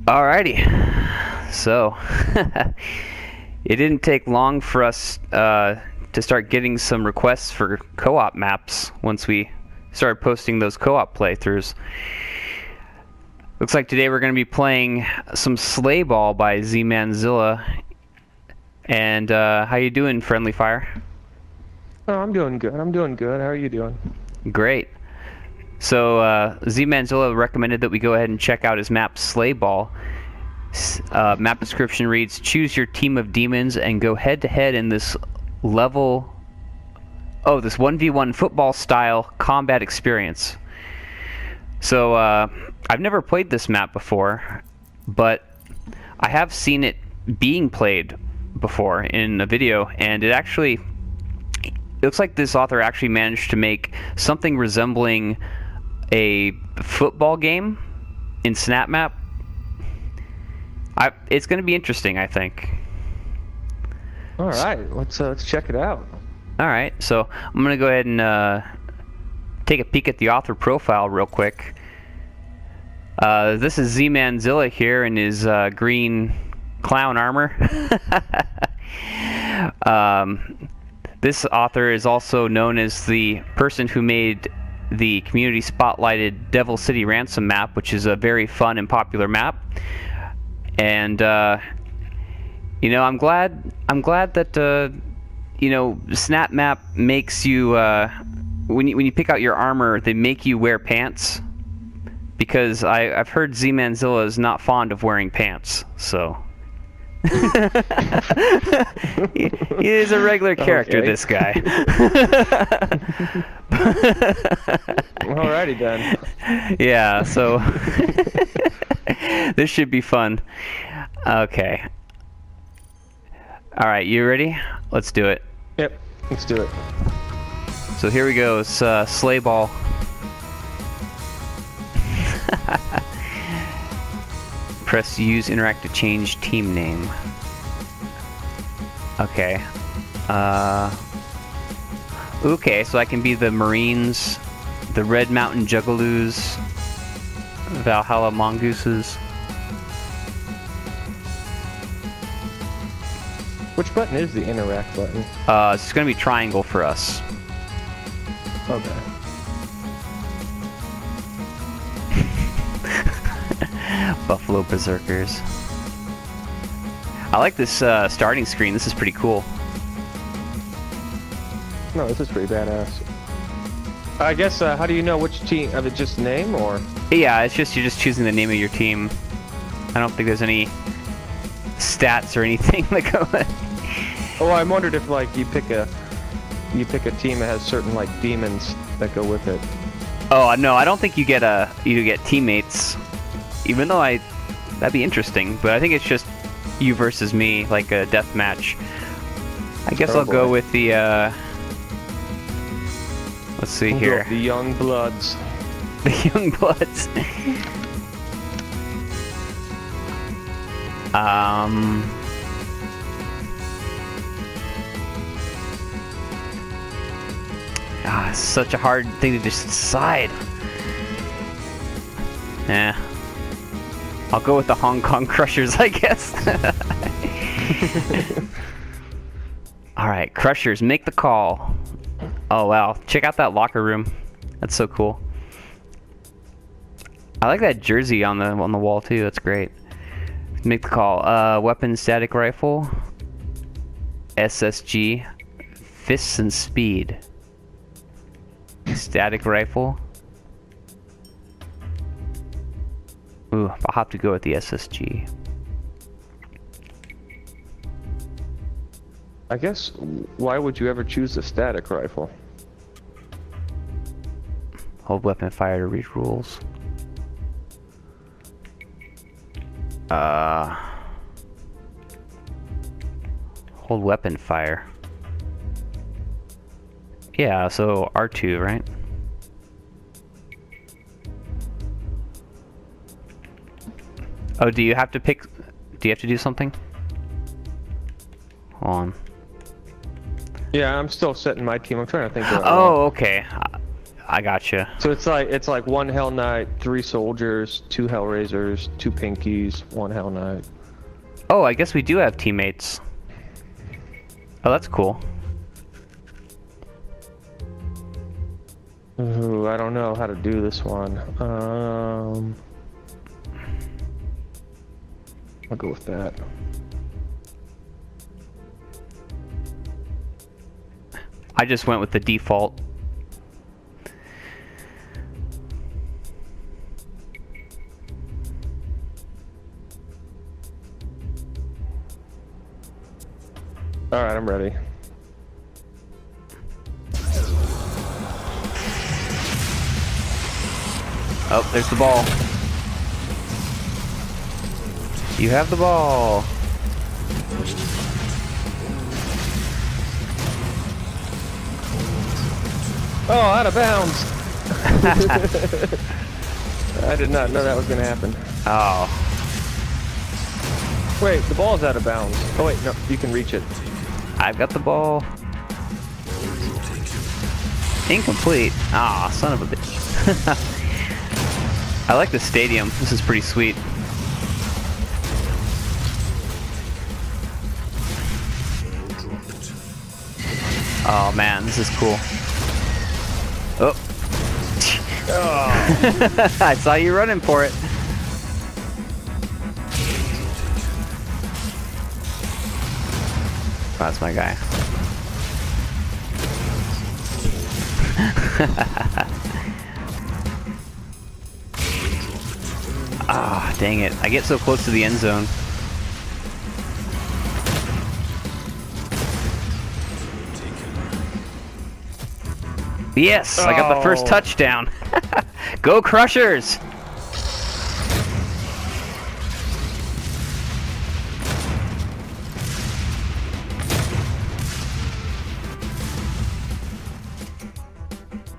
Alrighty, so it didn't take long for us to start getting some requests for co-op maps once we started posting those co-op playthroughs. Looks like today we're going to be playing some SLAYBALL by ZmannZilla. And how you doing, Friendly Fire? Oh, I'm doing good. I'm doing good. How are you doing? Great. So ZmannZilla recommended that we go ahead and check out his map SLAYBALL. Map description reads, choose your team of demons and go head-to-head in this level... Oh, this 1v1 football-style combat experience. So, I've never played this map before, but I have seen it being played before in a video, and it actually... It looks like this author actually managed to make something resembling a football game in Snapmap. It's going to be interesting, I think. All right, let's check it out. All right, so I'm going to go ahead and take a peek at the author profile real quick. This is ZmannZilla here in his green clown armor. This author is also known as the person who made the community spotlighted Devil City Ransom map, which is a very fun and popular map. And you know, I'm glad that you know, Snapmap makes you when you pick out your armor, they make you wear pants, because I've heard ZmannZilla is not fond of wearing pants, so. he is a regular character, this guy. Alrighty then. Yeah, so this should be fun. Okay. Alright, you ready? Let's do it. Yep, let's do it. So here we go, it's SLAYBALL. Press use interact to change team name. Okay. Okay, so I can be the Marines, the Red Mountain Juggaloos, Valhalla Mongooses. Which button is the interact button? It's gonna be triangle for us. Okay. Buffalo Berserkers. I like this starting screen. This is pretty cool. No, this is pretty badass. I guess, how do you know which team? Of it just name, or? Yeah, it's just, you're just choosing the name of your team. I don't think there's any stats or anything that go with. Oh, I wondered if, like, you pick a team that has certain, like, demons that go with it. Oh, no, I don't think you get teammates. Even though that'd be interesting, but I think it's just you versus me, like a death match. I guess I'll go with the, let's see here. The Young Bloods. The Young Bloods. It's such a hard thing to just decide. Yeah. I'll go with the Hong Kong Crushers, I guess. Alright, Crushers, make the call. Oh wow, check out that locker room. That's so cool. I like that jersey on the wall too, that's great. Make the call. Weapon, static rifle, SSG, fists and speed. Static rifle. Ooh, I'll have to go with the SSG. I guess, why would you ever choose the static rifle? Hold weapon fire to read rules. Hold weapon fire. Yeah, so R2, right? Oh, do you have to pick... Do you have to do something? Hold on. Yeah, I'm still setting my team. I'm trying to think. Oh, okay. I gotcha. So it's like 1 Hell Knight, 3 soldiers, 2 Hellraisers, 2 Pinkies, 1 Hell Knight. Oh, I guess we do have teammates. Oh, that's cool. Ooh, I don't know how to do this one. I'll go with that. I just went with the default. Alright, I'm ready. Oh, there's the ball. You have the ball. Oh, out of bounds! I did not know that was going to happen. Oh. Wait, the ball's out of bounds. Oh wait, no, you can reach it. I've got the ball. Incomplete. Ah, son of a bitch. I like the stadium. This is pretty sweet. Oh man, this is cool. Oh. Oh. I saw you running for it. That's my guy. Ah, dang it. I get so close to the end zone. Yes, I got the first touchdown. Go Crushers!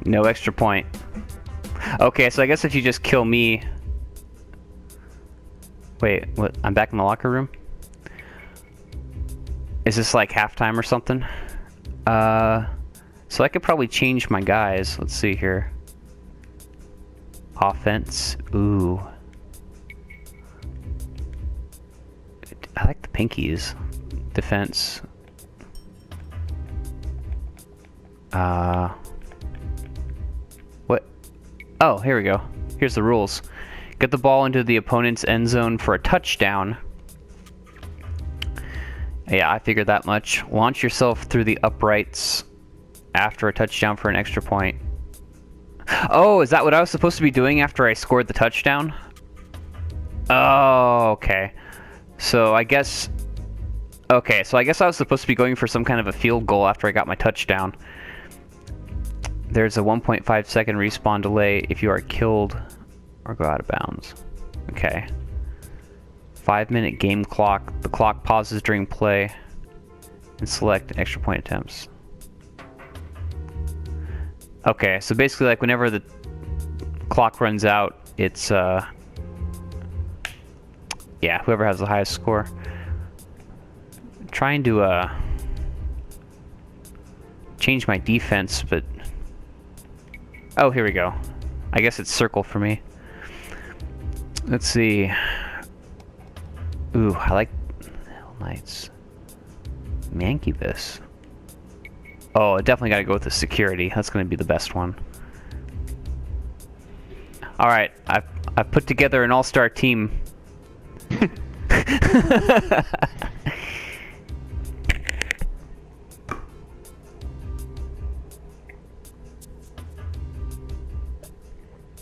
No extra point. Okay, so I guess if you just kill me... Wait, what? I'm back in the locker room? Is this like halftime or something? So I could probably change my guys. Let's see here. Offense. Ooh. I like the pinkies. Defense. What? Oh, here we go. Here's the rules. Get the ball into the opponent's end zone for a touchdown. Yeah, I figured that much. Launch yourself through the uprights after a touchdown for an extra point. Oh, is that what I was supposed to be doing after I scored the touchdown? Oh, okay. So I guess... Okay, so I guess I was supposed to be going for some kind of a field goal after I got my touchdown. There's a 1.5 second respawn delay if you are killed or go out of bounds. Okay. 5-minute game clock. The clock pauses during play and select extra point attempts. Okay, so basically like whenever the clock runs out, it's yeah, whoever has the highest score. I'm trying to change my defense, but oh, here we go. I guess it's circle for me. Let's see. Ooh, I like Hell Knights. Mancubus. Oh, I definitely gotta go with the security. That's gonna be the best one. Alright, I've put together an all-star team.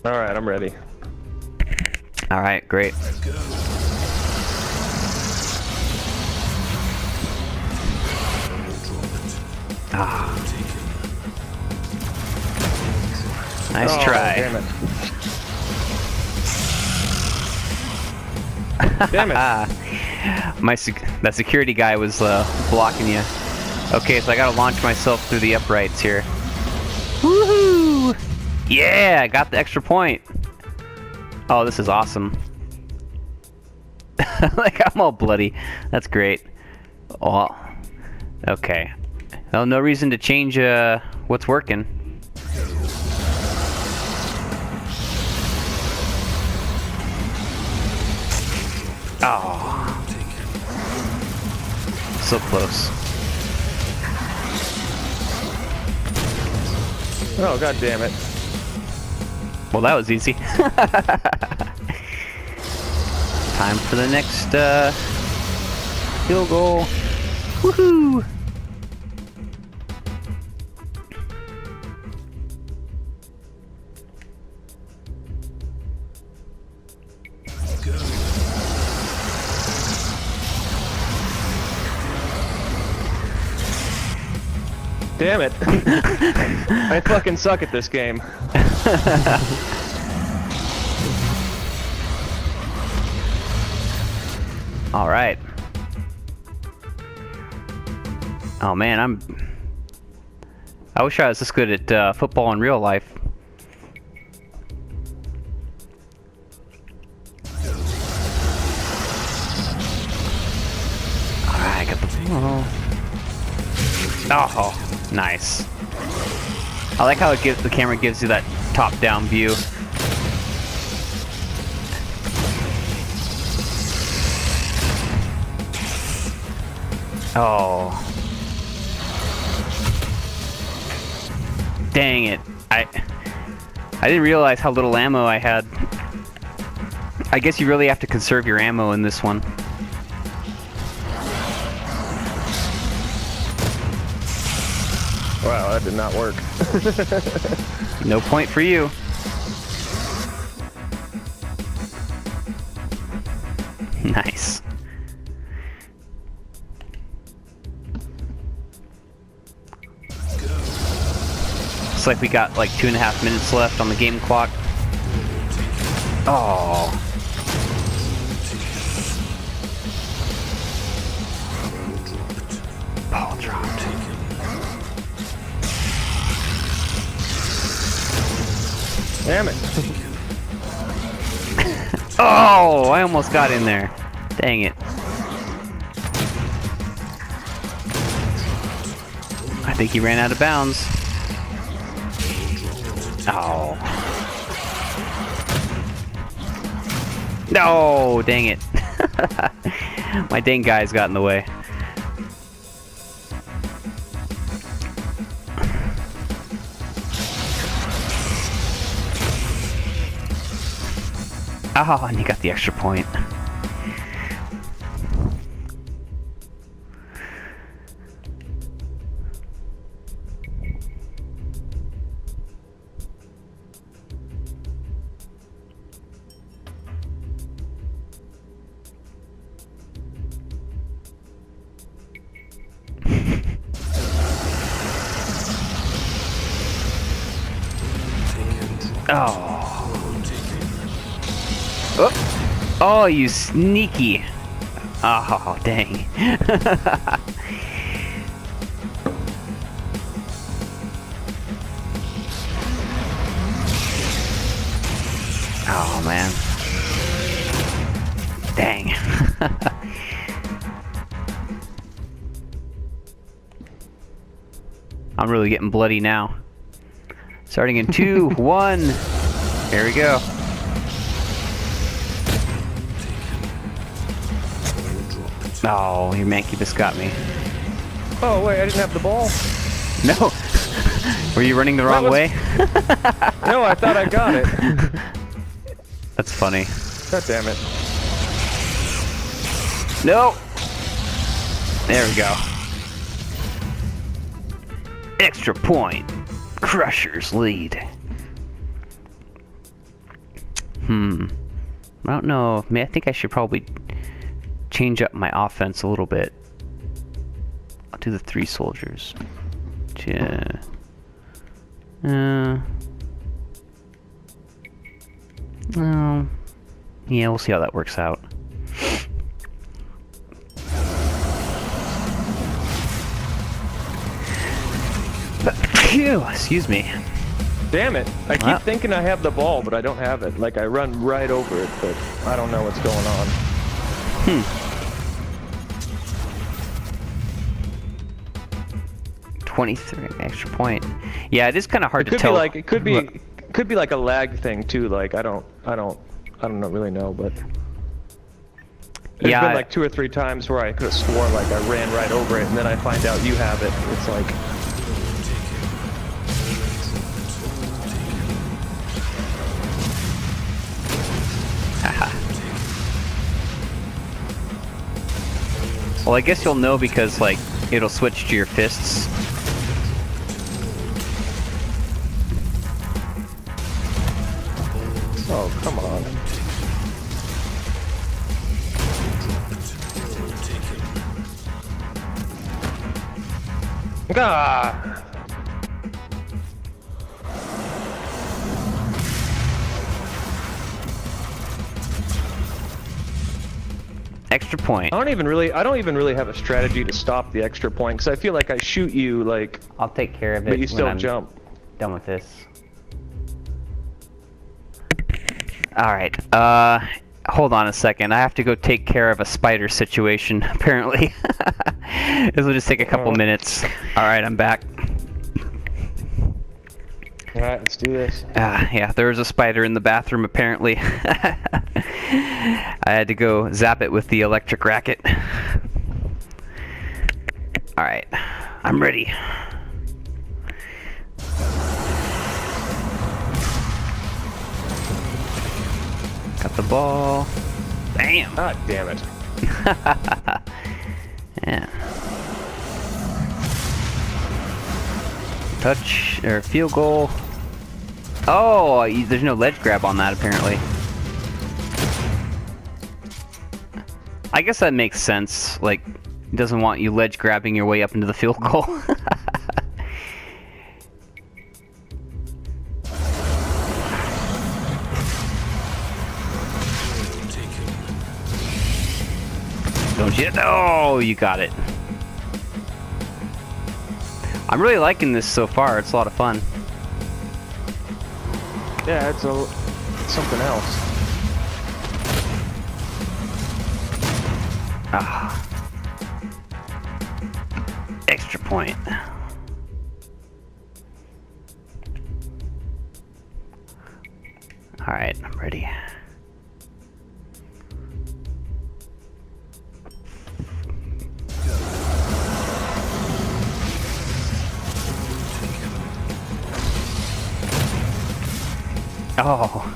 Alright, I'm ready. Alright, great. Ah. Nice try. Damn it. Damn it. That security guy was blocking you. Okay, so I gotta launch myself through the uprights here. Woohoo! Yeah, I got the extra point. Oh, this is awesome. Like, I'm all bloody. That's great. Oh, okay. Well, no reason to change what's working. Oh. So close. Oh, god damn it. Well, that was easy. Time for the next field goal. Woohoo! Damn it. I fucking suck at this game. All right. Oh man, I wish I was this good at football in real life. All right, got the ball. Oh, nice. I like how the camera gives you that top-down view. Oh. Dang it. I didn't realize how little ammo I had. I guess you really have to conserve your ammo in this one. Wow, that did not work. No point for you. Nice. Looks like we got like 2.5 minutes left on the game clock. Oh. Ball dropped. Damn it. Oh, I almost got in there. Dang it. I think he ran out of bounds. Oh. No, dang it. My dang guy's got in the way. Oh, and you got the extra point. Oh. Oh. Oh, you sneaky. Oh, dang. Oh, man. Dang. I'm really getting bloody now. Starting in 2, 1. There we go. Oh, your Mancubus got me. Oh, wait, I didn't have the ball. No. Were you running the wrong way? No, I thought I got it. That's funny. God damn it. No. There we go. Extra point. Crushers lead. I don't know. I think I should probably change up my offense a little bit. I'll do the 3 soldiers. Yeah, we'll see how that works out. Phew, excuse me. Damn it. I keep thinking I have the ball, but I don't have it. Like, I run right over it, but I don't know what's going on. 23 extra point. Yeah, it is kind of hard to tell. It could be like a lag thing too. Like I don't really know, but There's Yeah, been like 2 or 3 times where I could have swore like I ran right over it, and then I find out you have it. It's like... Well, I guess you'll know because, like, it'll switch to your fists. Oh, come on. Ah! Extra point. I don't even really have a strategy to stop the extra point, because I feel like I shoot you, like... I'll take care of it But you when still I'm jump. done with this. Alright, hold on a second. I have to go take care of a spider situation, apparently. This will just take a couple minutes. Alright, I'm back. Alright, let's do this. Yeah, there was a spider in the bathroom, apparently. I had to go zap it with the electric racket. Alright, I'm ready. Got the ball. Bam! God damn it. Yeah. Touch, or field goal. Oh, there's no ledge grab on that, apparently. I guess that makes sense. Like, he doesn't want you ledge grabbing your way up into the field goal. Don't you? Oh, you got it. I'm really liking this so far. It's a lot of fun. Yeah, it's something else. Ah. Extra point. Alright, I'm ready. Oh.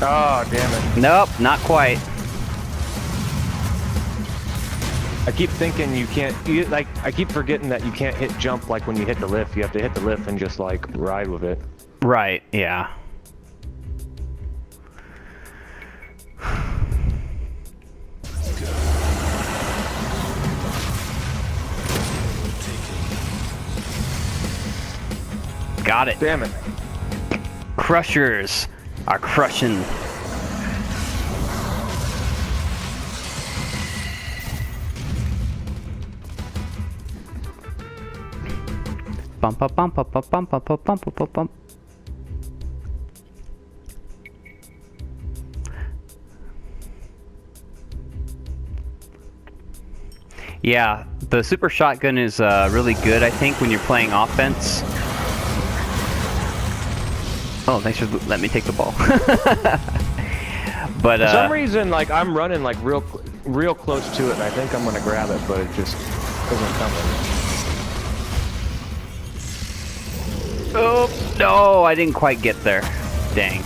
Oh, damn it. Nope, not quite. I keep thinking you can't, I keep forgetting that you can't hit jump like when you hit the lift. You have to hit the lift and just like ride with it. Right, yeah. Got it. Damn it. Crushers are crushing. Bump, bump, bump, bump, bump, bump, bump, bump, bump, bump, bump. Yeah, the super shotgun is really good, I think, when you're playing offense. Oh, thanks for letting me take the ball. But for some reason, like I'm running like real close to it, and I think I'm gonna grab it, but it just isn't coming. Oh no, I didn't quite get there. Dang.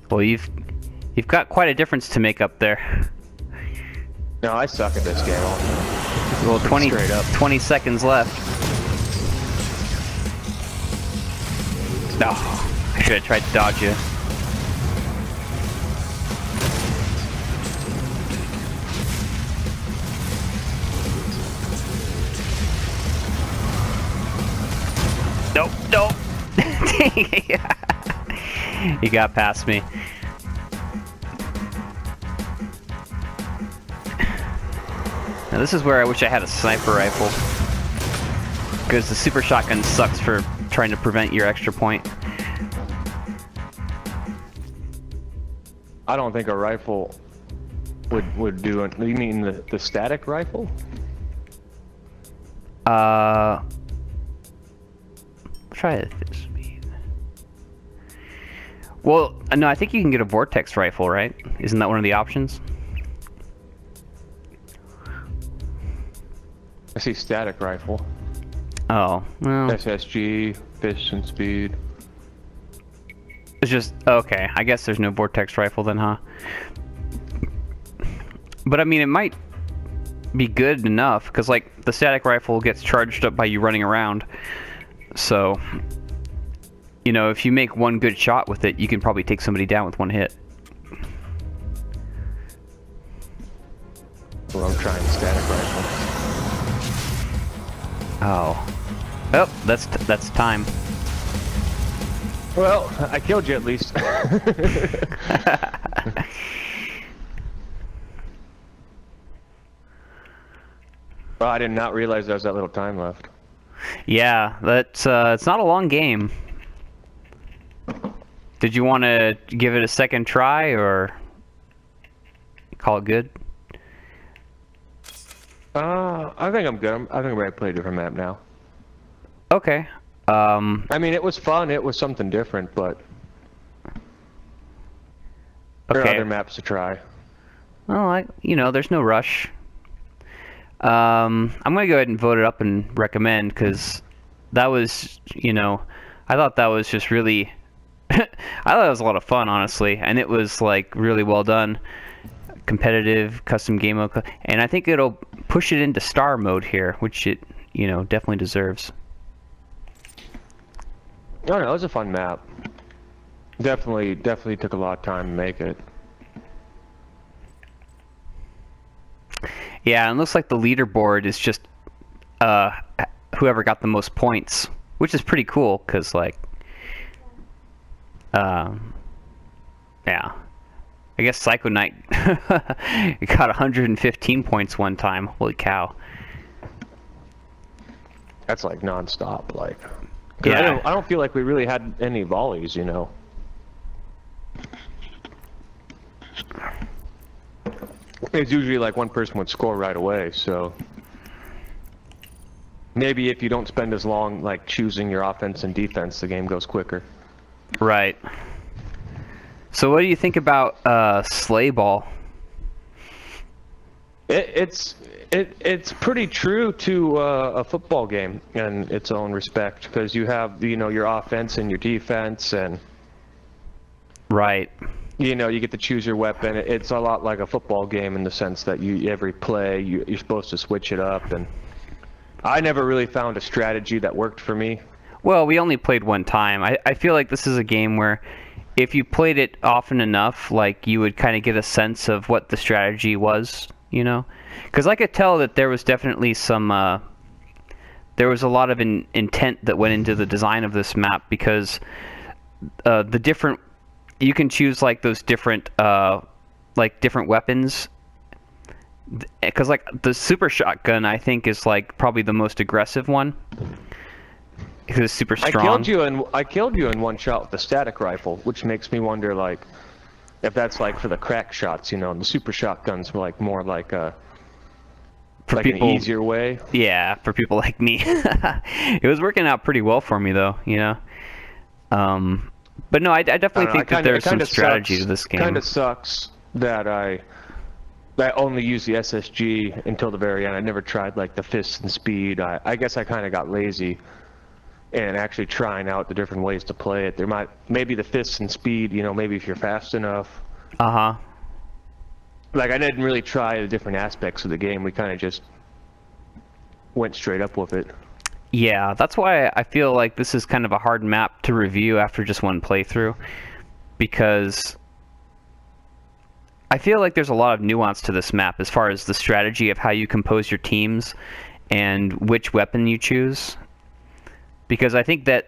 Well, you've got quite a difference to make up there. No, I suck at this game. Well, 20 seconds left. No, I should have tried to dodge you. Nope, nope. He got past me. Now this is where I wish I had a sniper rifle. because the super shotgun sucks for trying to prevent your extra point. I don't think a rifle would do it. You mean the static rifle? Try this speed. Well, no, I think you can get a vortex rifle, right? Isn't that one of the options? I see static rifle. Oh, well. SSG, piston speed. It's just, okay, I guess there's no vortex rifle then, huh? But I mean, it might be good enough, because like, the static rifle gets charged up by you running around. So, you know, if you make one good shot with it, you can probably take somebody down with one hit. Well, I'm trying static rifle. Oh. Oh, that's time. Well, I killed you at least. Well, I did not realize there was that little time left. Yeah, that's it's not a long game. Did you want to give it a second try or call it good? I think I'm good. I think I'm ready to play a different map now. Okay. I mean, it was fun. It was something different, but there are other maps to try. Well, you know, there's no rush. I'm gonna go ahead and vote it up and recommend, because that was, you know, I thought that was just really, I thought it was a lot of fun, honestly, and it was like really well done, competitive, custom game mode, and I think it'll push it into star mode here, which it, you know, definitely deserves. Oh no, it was a fun map. Definitely took a lot of time to make it. Yeah, and it looks like the leaderboard is just whoever got the most points, which is pretty cool, because, like, yeah. I guess Psycho Knight got 115 points one time. Holy cow. That's, like, non-stop, like... Yeah. I don't feel like we really had any volleys, you know? It's usually like one person would score right away, so maybe if you don't spend as long like choosing your offense and defense, the game goes quicker. Right. So what do you think about SLAYBALL? It's pretty true to a football game in its own respect, because you have, you know, your offense and your defense, and right. You know, you get to choose your weapon. It's a lot like a football game in the sense that every play you're supposed to switch it up, and I never really found a strategy that worked for me. Well, we only played one time. I feel like this is a game where if you played it often enough, like, you would kind of get a sense of what the strategy was, you know? Because I could tell that there was definitely some, there was a lot of intent that went into the design of this map, because the different, you can choose like those different, different weapons. Because like the super shotgun, I think, is like probably the most aggressive one. Because it's super strong. I killed you in one shot with the static rifle, which makes me wonder, like, if that's like for the crack shots, you know, and the super shotguns were like more like a an easier way. Yeah, for people like me. It was working out pretty well for me, though, you know. But no, I definitely think that there's some strategy to this game. It kind of sucks that I only used the SSG until the very end. I never tried like the fists and speed. I guess I kind of got lazy and actually trying out the different ways to play it. Maybe the fists and speed, you know, maybe if you're fast enough. Uh-huh. Like, I didn't really try the different aspects of the game. We kind of just went straight up with it. Yeah, that's why I feel like this is kind of a hard map to review after just one playthrough, because I feel like there's a lot of nuance to this map as far as the strategy of how you compose your teams and which weapon you choose, because I think that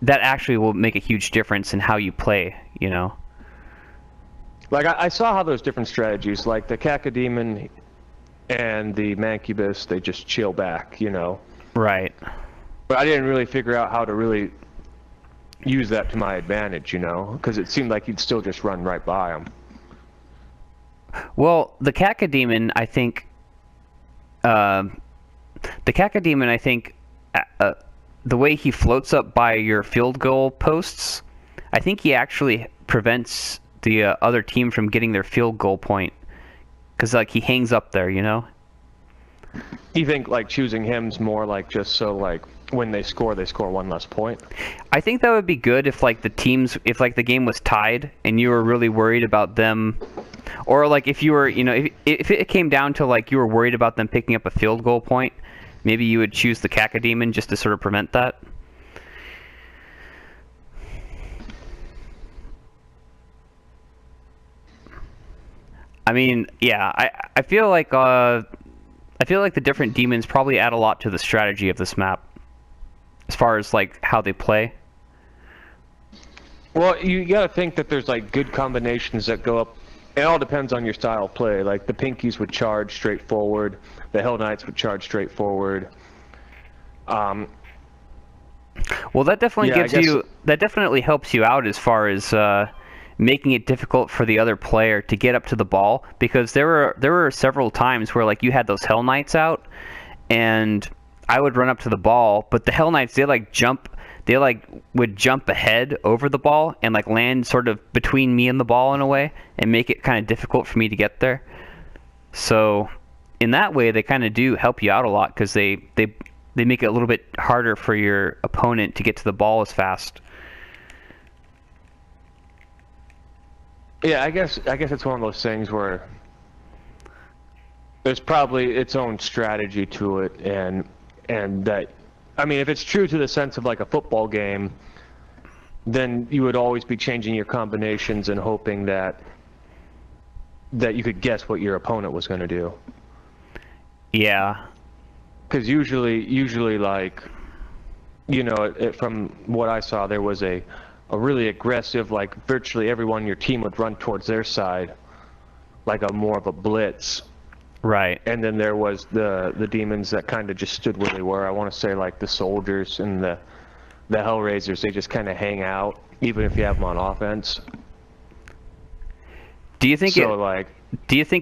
actually will make a huge difference in how you play, you know? Like, I saw how those different strategies, like the Cacodemon and the Mancubus, they just chill back, you know? Right. But I didn't really figure out how to really use that to my advantage, you know, because it seemed like you'd still just run right by him. Well, the Cacodemon, I think, the way he floats up by your field goal posts, I think he actually prevents the other team from getting their field goal point, because like he hangs up there, you know. You think like choosing him's more like just so like when they score one less point? I think that would be good if like if like the game was tied and you were really worried about them, or like if you were, you know, if it came down to like you were worried about them picking up a field goal point, maybe you would choose the Cacodemon just to sort of prevent that. I mean, yeah, I feel like the different demons probably add a lot to the strategy of this map, as far as like how they play. Well, you gotta think that there's like good combinations that go up. It all depends on your style of play. Like the Pinkies would charge straight forward, the Hell Knights would charge straight forward. Well, that definitely that definitely helps you out as far as making it difficult for the other player to get up to the ball, because there were several times where like you had those Hell Knights out, and I would run up to the ball, but the Hell Knights they would jump ahead over the ball and like land sort of between me and the ball in a way, and make it kind of difficult for me to get there. So in that way, they kind of do help you out a lot, because they make it a little bit harder for your opponent to get to the ball as fast. Yeah, I guess it's one of those things where there's probably its own strategy to it, and that, I mean, if it's true to the sense of like a football game, then you would always be changing your combinations and hoping that you could guess what your opponent was going to do. Yeah. Because usually like, you know, from what I saw, there was a really aggressive, like virtually everyone in your team would run towards their side, like a more of a blitz. Right. And then there was the demons that kind of just stood where they were. I want to say like the soldiers and the Hellraisers, they just kind of hang out, even if you have them on offense. Do you think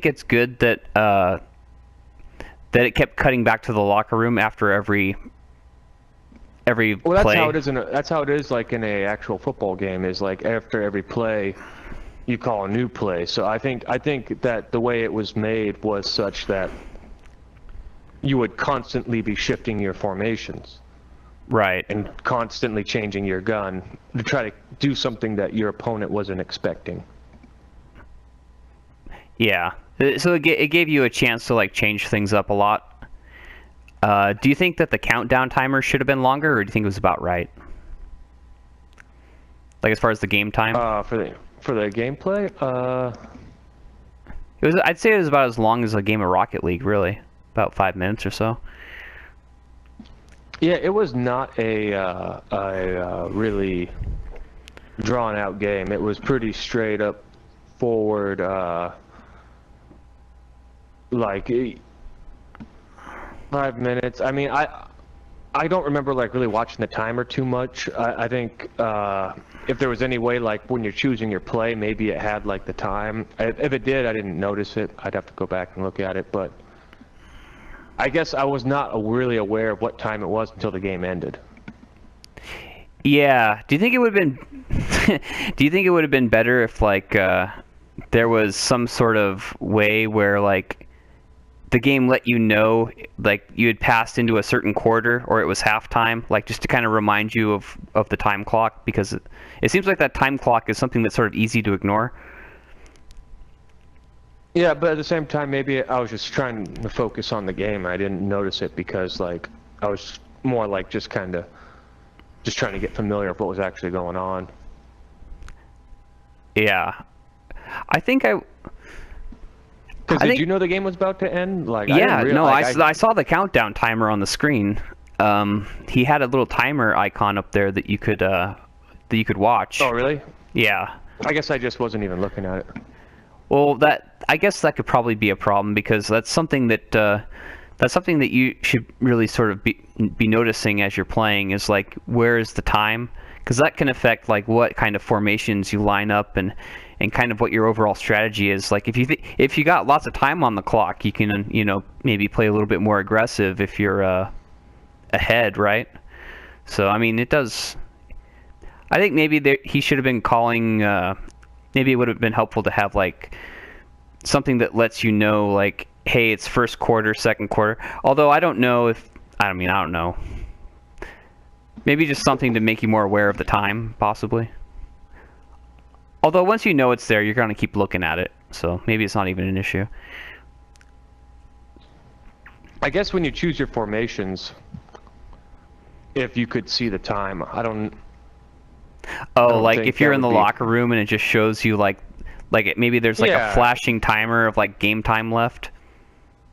it's good that that it kept cutting back to the locker room after every play? Well, that's how it is like in a actual football game, is like after every play you call a new play. So I think that the way it was made was such that you would constantly be shifting your formations. Right. And constantly changing your gun to try to do something that your opponent wasn't expecting. Yeah. So it gave you a chance to like change things up a lot. Do you think that the countdown timer should have been longer, or do you think it was about right? Like as far as the game time? For the gameplay, I'd say it was about as long as a game of Rocket League, really. About 5 minutes or so. Yeah, it was not a really drawn out game. It was pretty straight up forward, like 5 minutes. I mean, I don't remember like really watching the timer too much. I think if there was any way, like when you're choosing your play, maybe it had like the time. If it did, I didn't notice it. I'd have to go back and look at it, but I guess I was not really aware of what time it was until the game ended. Yeah. Do you think it would have been do you think it would have been better if like there was some sort of way where like the game let you know like you had passed into a certain quarter, or it was halftime, like just to kind of remind you of the time clock, because it seems like that time clock is something that's sort of easy to ignore. Yeah, but at the same time, maybe I was just trying to focus on the game. I didn't notice it because like I was more like just kind of just trying to get familiar with what was actually going on. Yeah. I think Because did you know the game was about to end? Like, yeah, I saw the countdown timer on the screen. He had a little timer icon up there that you could watch. Oh, really? Yeah. I guess I just wasn't even looking at it. Well, I guess that could probably be a problem, because that's something that That's something that you should really sort of be noticing as you're playing, is like, where is the time? Because that can affect like what kind of formations you line up and kind of what your overall strategy is. Like if you got lots of time on the clock, you can maybe play a little bit more aggressive if you're ahead, right? So I mean, it does. I think maybe he should have been calling. Maybe it would have been helpful to have like something that lets you know, like, hey, it's first quarter, second quarter. Although I don't know if I don't know. Maybe just something to make you more aware of the time, possibly. Although once you know it's there, you're going to keep looking at it, so maybe it's not even an issue. I guess when you choose your formations, if you could see the time, I don't like if you're in the locker room and it just shows you like maybe there's like a flashing timer of like game time left.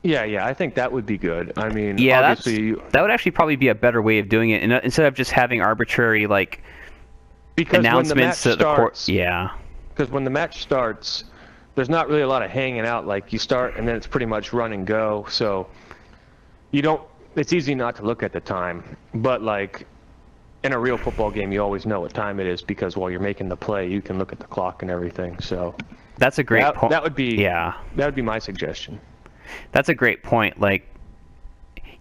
Yeah, I think that would be good. I mean, yeah, obviously that would actually probably be a better way of doing it, instead of just having arbitrary like announcements that the court. Yeah. Because when the match starts, there's not really a lot of hanging out. Like you start and then it's pretty much run and go. So you don't. It's easy not to look at the time, but like in a real football game, you always know what time it is because while you're making the play, you can look at the clock and everything. So that's a great point. That would be That would be my suggestion. That's a great point. Like,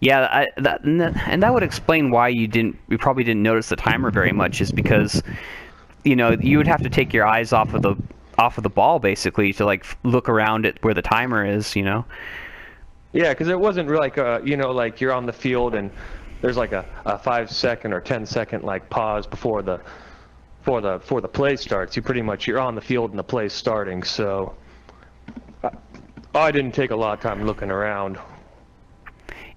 yeah, and that would explain why you probably didn't notice the timer very much, is because you would have to take your eyes off of the ball basically to like look around at where the timer is. Yeah, because it wasn't really like like you're on the field and there's like a 5-second or 10-second like pause before the play starts. You're on the field and the play's starting. So I didn't take a lot of time looking around.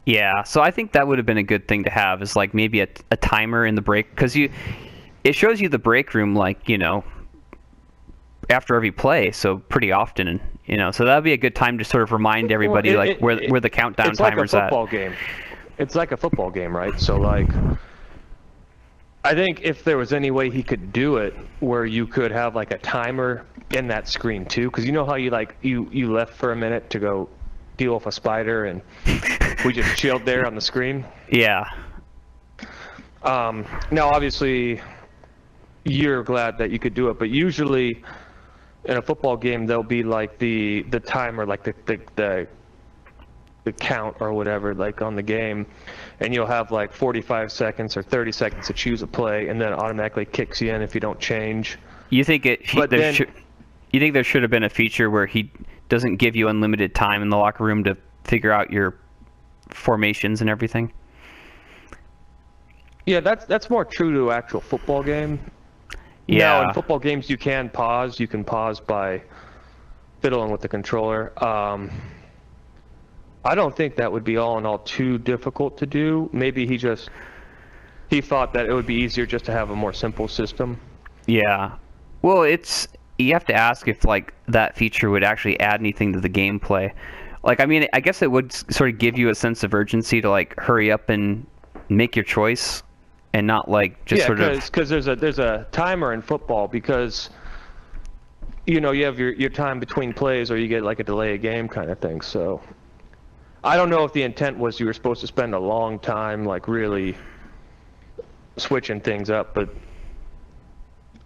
Yeah, so I think that would have been a good thing to have, is like maybe a timer in the break, because it shows you the break room like after every play, so pretty often, so that would be a good time to sort of remind everybody where the countdown timer's at. It's like a football game. It's like a football game, right? So like, I think if there was any way he could do it where you could have like a timer in that screen too, because you know how you left for a minute to go deal with a spider and we just chilled there on the screen. Yeah. Now obviously you're glad that you could do it, but usually in a football game there'll be like the timer, like the count or whatever, like on the game, and you'll have like 45 seconds or 30 seconds to choose a play, and then it automatically kicks you in if you don't change. You think you think there should have been a feature where he doesn't give you unlimited time in the locker room to figure out your formations and everything? Yeah, that's more true to an actual football game. Yeah. Now, in football games, you can pause. You can pause by fiddling with the controller. I don't think that would be all in all too difficult to do. Maybe he thought that it would be easier just to have a more simple system. Yeah. Well, you have to ask if like that feature would actually add anything to the gameplay. Like, I mean, I guess it would sort of give you a sense of urgency to like hurry up and make your choice, and not like just because there's a timer in football, because you have your time between plays, or you get like a delay of game kind of thing. So I don't know if the intent was you were supposed to spend a long time like really switching things up, but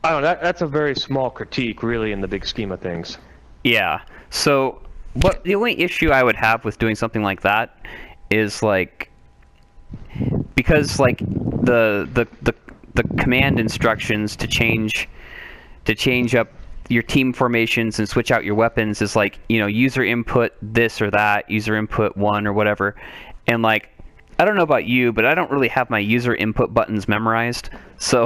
I don't know, that's a very small critique really in the big scheme of things. Yeah. So the only issue I would have with doing something like that is like, because like the command instructions to change up your team formations and switch out your weapons is like, user input this or that, user input 1 or whatever. And like, I don't know about you, but I don't really have my user input buttons memorized. So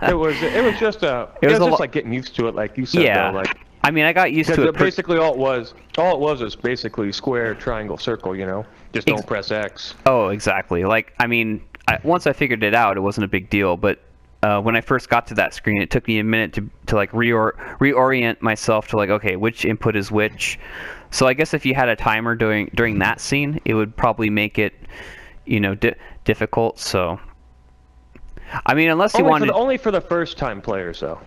it was just like getting used to it, like you said. Yeah. Though, like, I mean, I got used to it. Basically, all it was basically square, triangle, circle. Just don't press X. Oh, exactly. Like, I mean, once I figured it out, it wasn't a big deal. But when I first got to that screen, it took me a minute to like reorient myself to like, okay, which input is which. So I guess if you had a timer during that scene, it would probably make it, difficult. So, I mean, unless you wanted only for the first time players, though.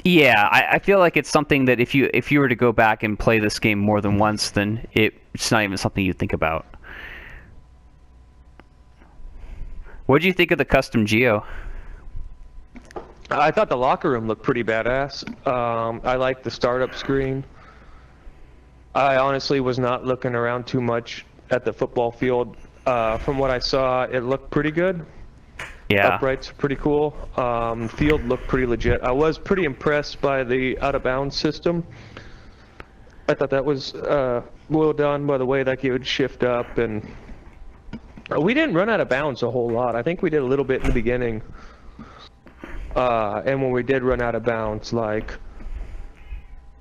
Yeah, I feel like it's something that if you were to go back and play this game more than once, then it's not even something you think about. What do you think of the custom geo? I thought the locker room looked pretty badass. I liked the startup screen. I honestly was not looking around too much at the football field. From what I saw, it looked pretty good. Yeah. Uprights are pretty cool. Field looked pretty legit. I was pretty impressed by the out-of-bounds system. I thought that was well done by the way that you would shift up, and we didn't run out of bounds a whole lot. I think we did a little bit in the beginning. And when we did run out of bounds, like,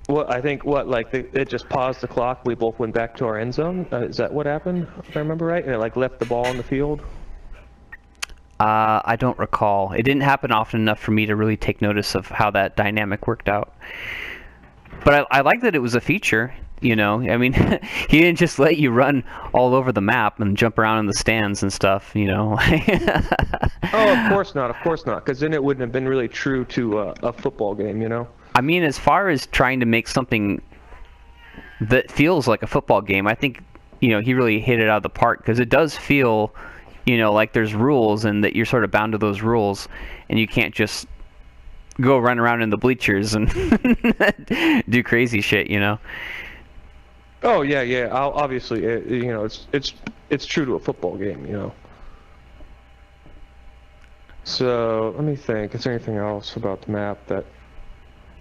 it just paused the clock. We both went back to our end zone. Is that what happened? If I remember right, and it like left the ball on the field. I don't recall. It didn't happen often enough for me to really take notice of how that dynamic worked out. But I like that it was a feature. You know, I mean, he didn't just let you run all over the map and jump around in the stands and stuff, you know. Oh, of course not, because then it wouldn't have been really true to a football game, you know. I mean, as far as trying to make something that feels like a football game, I think, you know, he really hit it out of the park, because it does feel, you know, like there's rules and that you're sort of bound to those rules, and you can't just go run around in the bleachers and do crazy shit, you know. Oh yeah. Obviously, you know, it's true to a football game, you know. So let me think. Is there anything else about the map that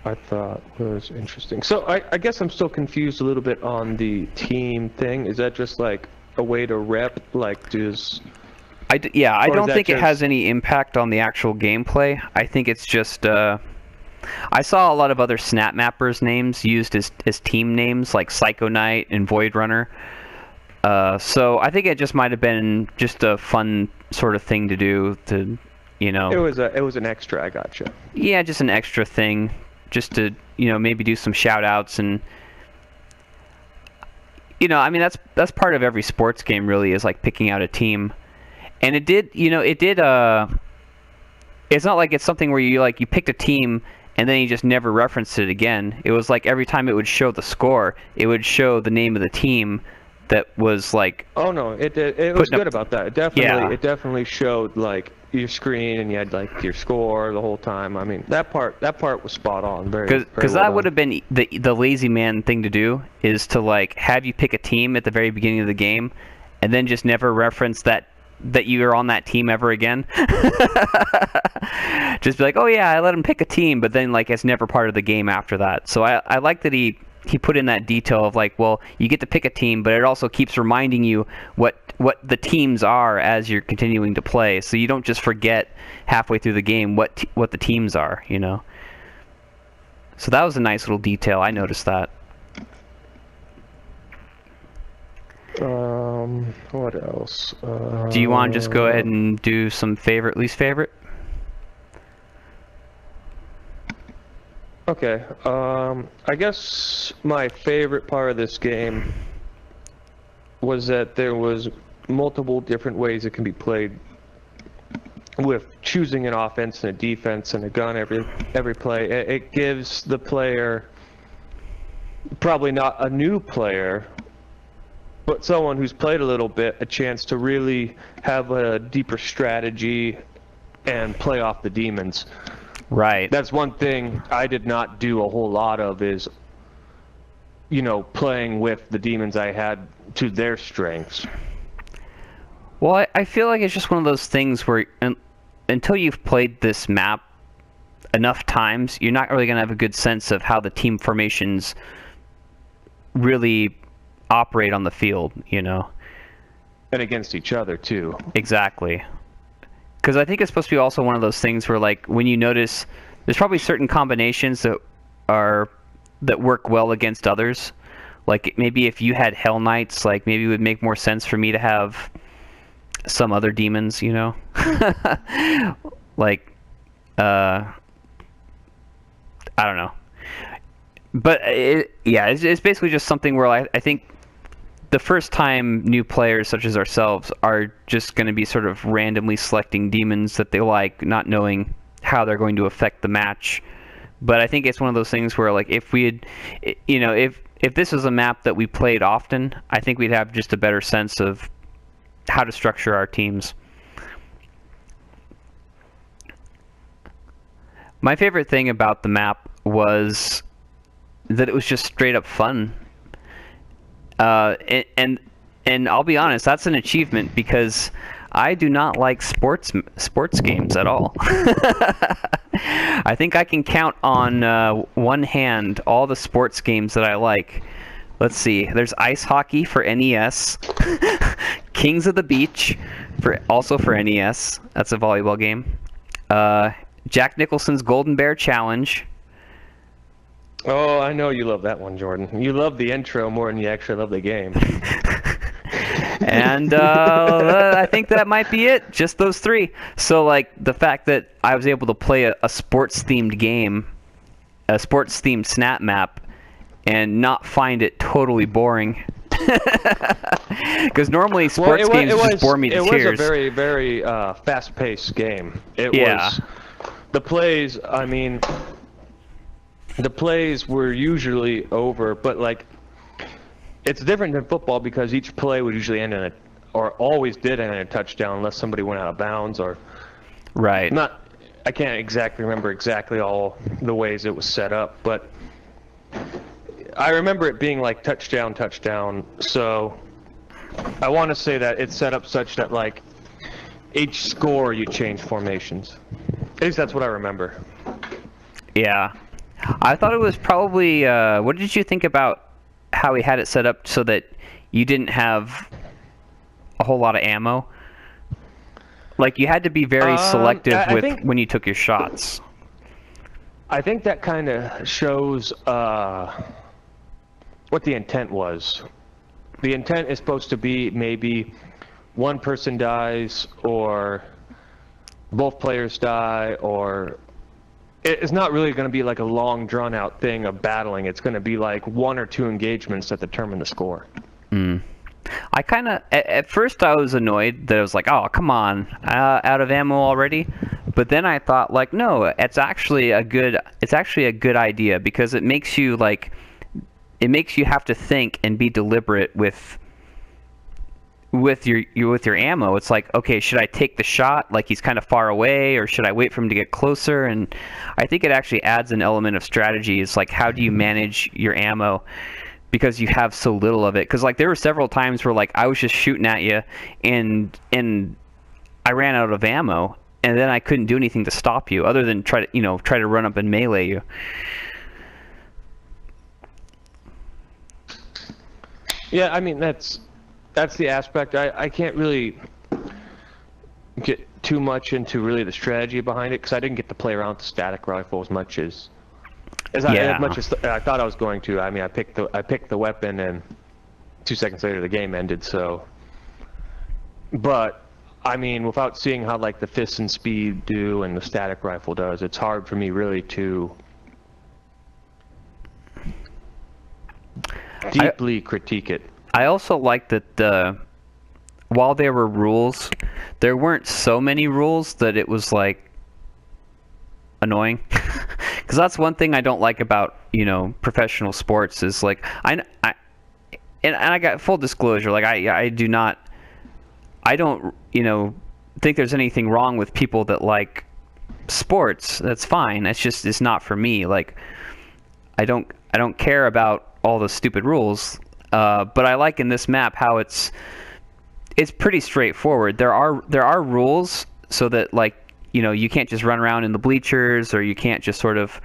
I thought was interesting? So I guess I'm still confused a little bit on the team thing. Is that just like a way to rep? Like, I don't think it has any impact on the actual gameplay. I think it's just. I saw a lot of other Snapmappers names used as team names, like Psycho Knight and Void Runner. So I think it just might have been just a fun sort of thing to do. To, you know. It was an extra. I gotcha. Yeah, just an extra thing, just to, you know, maybe do some shout outs, and you know, I mean, that's part of every sports game really, is like picking out a team. And it did, you know, it's not like it's something where you picked a team and then you just never referenced it again. It was like every time it would show the score, it would show the name of the team that was like. Oh no, it was good about that. It definitely showed like your screen, and you had like your score the whole time. I mean, that part was spot on. Because that would have been the lazy man thing to do, is to like have you pick a team at the very beginning of the game, and then just never reference that you're on that team ever again. Just be like, oh yeah, I let him pick a team, but then like it's never part of the game after that. So I like that he put in that detail of like, well, you get to pick a team, but it also keeps reminding you what the teams are as you're continuing to play, so you don't just forget halfway through the game what the teams are, you know. So that was a nice little detail. I noticed that. What else? Do you want to just go ahead and do some favorite, least favorite? Okay. I guess my favorite part of this game was that there was multiple different ways it can be played, with choosing an offense and a defense and a gun every play. It gives the player, probably not a new player, but someone who's played a little bit, a chance to really have a deeper strategy and play off the demons. Right. That's one thing I did not do a whole lot of, is, you know, playing with the demons I had to their strengths. Well, I feel like it's just one of those things where until you've played this map enough times, you're not really going to have a good sense of how the team formations really operate on the field, you know. And against each other too. Exactly. Because I think it's supposed to be also one of those things where, like, when you notice there's probably certain combinations that work well against others. Like maybe if you had Hell Knights, like maybe it would make more sense for me to have some other demons, you know. Like I don't know. But it's basically just something where I think the first time new players such as ourselves are just going to be sort of randomly selecting demons that they like, not knowing how they're going to affect the match. But I think it's one of those things where, like, if we had, you know, if this was a map that we played often, I think we'd have just a better sense of how to structure our teams. My favorite thing about the map was that it was just straight up fun. And I'll be honest, that's an achievement because I do not like sports games at all. I think I can count on one hand all the sports games that I like. Let's see. There's ice hockey for NES, Kings of the Beach also for NES. That's a volleyball game. Jack Nicholson's Golden Bear Challenge. Oh, I know you love that one, Jordan. You love the intro more than you actually love the game. And I think that might be it. Just those three. So, like, the fact that I was able to play a sports-themed game, a sports-themed Snapmap, and not find it totally boring. Because normally sports games just bore me to tears. It was a very, very fast-paced game. It was the plays. I mean, the plays were usually over, but like, it's different than football because each play would usually end in a, or always did end in a touchdown unless somebody went out of bounds or. Right. I can't exactly remember all the ways it was set up, but I remember it being like touchdown. So I want to say that it's set up such that like each score you change formations. At least that's what I remember. Yeah. I thought it was probably, what did you think about how he had it set up so that you didn't have a whole lot of ammo? Like, you had to be very selective when you took your shots. I think that kind of shows what the intent was. The intent is supposed to be maybe one person dies or both players die, or it's not really going to be like a long drawn out thing of battling. It's going to be like one or two engagements that determine the score. I kind of, at first I was annoyed that I was like, oh, come on, out of ammo already. But then I thought, like, no, it's actually a good idea because it makes you have to think and be deliberate with your ammo. It's like, okay, should I take the shot like he's kind of far away, or should I wait for him to get closer? And I think it actually adds an element of strategy. It's like, how do you manage your ammo because you have so little of it? Because like there were several times where like I was just shooting at you and I ran out of ammo, and then I couldn't do anything to stop you other than try to run up and melee you. Yeah, I mean that's the aspect. I can't really get too much into really the strategy behind it because I didn't get to play around with the static rifle as much as I thought I was going to. I mean, I picked the weapon, and 2 seconds later the game ended. So, but I mean, without seeing how like the fists and speed do and the static rifle does, it's hard for me really to deeply critique it. I also like that while there were rules, there weren't so many rules that it was like annoying. Because that's one thing I don't like about professional sports is like I got full disclosure, like I don't think there's anything wrong with people that like sports. That's fine. It's not for me. Like I don't care about all the stupid rules. But I like in this map how it's pretty straightforward. There are rules so that like you can't just run around in the bleachers, or you can't just sort of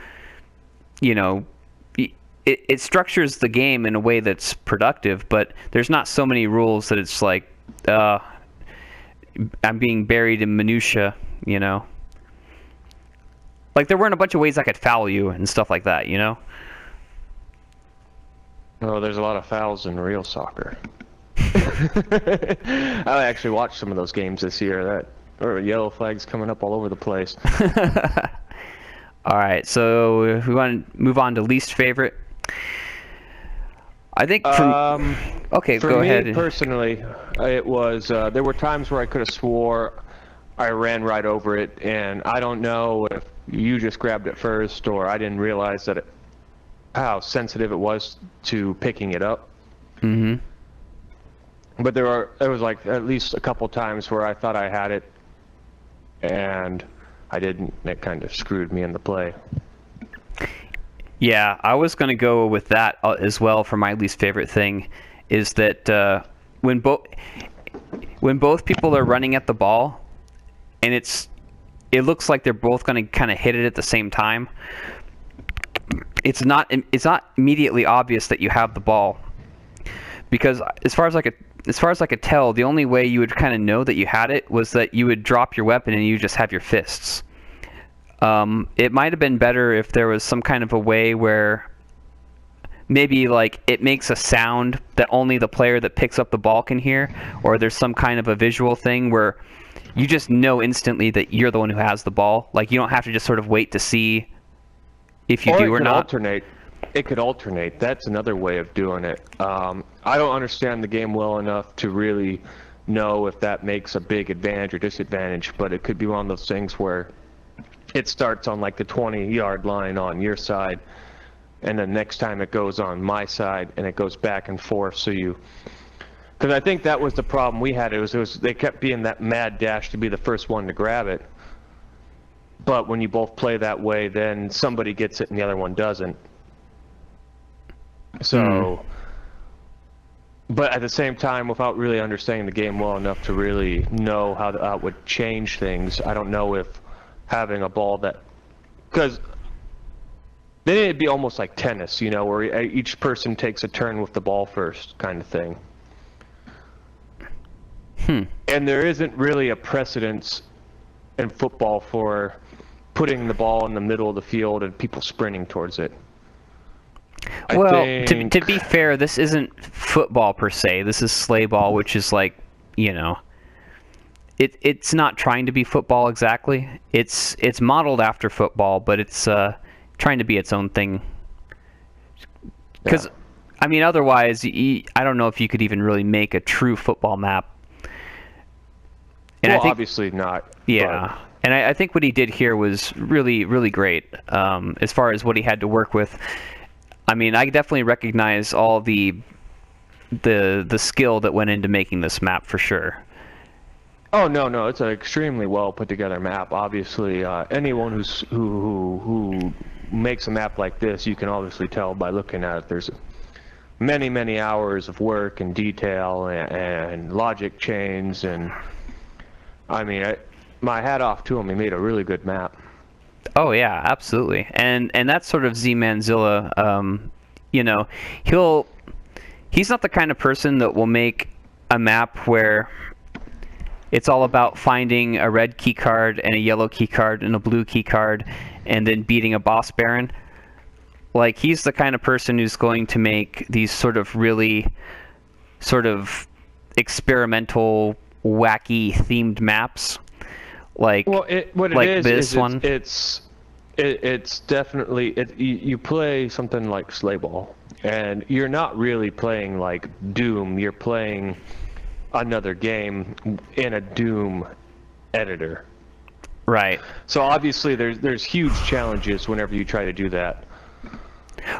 it structures the game in a way that's productive. But there's not so many rules that it's like I'm being buried in minutia. Like there weren't a bunch of ways I could foul you and stuff like that. Oh, there's a lot of fouls in real soccer. I actually watched some of those games this year. There were yellow flags coming up all over the place. All right, so if we want to move on to least favorite. I think okay, go ahead. For me personally, it was there were times where I could have swore I ran right over it, and I don't know if you just grabbed it first or I didn't realize that how sensitive it was to picking it up. Mm-hmm. But there was like at least a couple times where I thought I had it, and I didn't. That kind of screwed me in the play. Yeah, I was going to go with that as well for my least favorite thing, is that when both people are running at the ball, and it looks like they're both going to kind of hit it at the same time. It's not immediately obvious that you have the ball, because as far as I could tell, the only way you would kind of know that you had it was that you would drop your weapon and you just have your fists. It might have been better if there was some kind of a way where maybe like it makes a sound that only the player that picks up the ball can hear, or there's some kind of a visual thing where you just know instantly that you're the one who has the ball. Like, you don't have to just sort of wait to see if you do or not. It could alternate. That's another way of doing it. I don't understand the game well enough to really know if that makes a big advantage or disadvantage, but it could be one of those things where it starts on like the 20-yard line on your side, and then next time it goes on my side, and it goes back and forth. So because I think that was the problem we had. It was they kept being that mad dash to be the first one to grab it. But when you both play that way, then somebody gets it and the other one doesn't. So, but at the same time, without really understanding the game well enough to really know how that would change things, I don't know if having a ball that, because then it'd be almost like tennis, you know, where each person takes a turn with the ball first, kind of thing. And there isn't really a precedence in football for putting the ball in the middle of the field and people sprinting towards it. Well, to be fair, this isn't football per se. This is SLAYBALL, which is like, you know, it's not trying to be football exactly. It's modeled after football, but it's trying to be its own thing. Because, I mean, otherwise, I don't know if you could even really make a true football map. And well, I think, obviously not. Yeah. But And I think what he did here was really, really great as far as what he had to work with. I mean, I definitely recognize all the skill that went into making this map for sure. Oh no, it's an extremely well put together map. Obviously, anyone who makes a map like this, you can obviously tell by looking at it. There's many hours of work and detail and logic chains, and I mean, my hat off to him. He made a really good map. Oh yeah, absolutely. And that's sort of ZmannZilla. You know, he's not the kind of person that will make a map where it's all about finding a red key card and a yellow key card and a blue key card and then beating a boss baron. Like, he's the kind of person who's going to make these sort of really sort of experimental, wacky themed maps. Like, well, what it like is this one. It's definitely you play something like SLAYBALL, and you're not really playing like Doom. You're playing another game in a Doom editor. Right. So obviously there's huge challenges whenever you try to do that.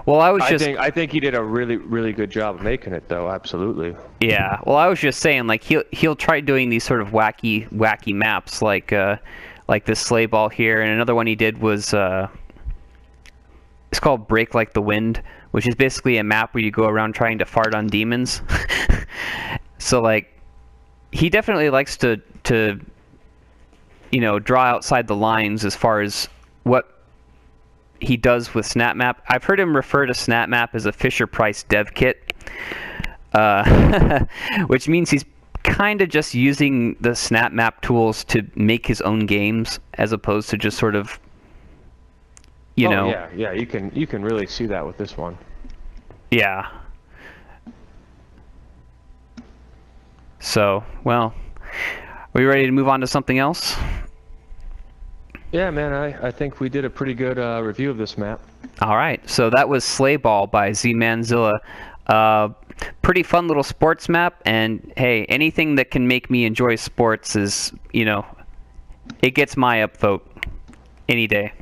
Well, I think he did a really good job of making it, though. Absolutely. Yeah. Well, I was just saying, like, he'll try doing these sort of wacky maps, like this SLAYBALL here, and another one he did was it's called Break Like the Wind, which is basically a map where you go around trying to fart on demons. So, like, he definitely likes to you know, draw outside the lines as far as what he does with Snapmap. I've heard him refer to Snapmap as a Fisher-Price dev kit, which means he's kind of just using the Snapmap tools to make his own games, as opposed to just sort of, you know. Yeah, you can really see that with this one. Yeah. So, well, are we ready to move on to something else? Yeah, man, I think we did a pretty good review of this map. All right, so that was SLAYBALL by ZmannZilla. Pretty fun little sports map, and hey, anything that can make me enjoy sports is, you know, it gets my upvote any day.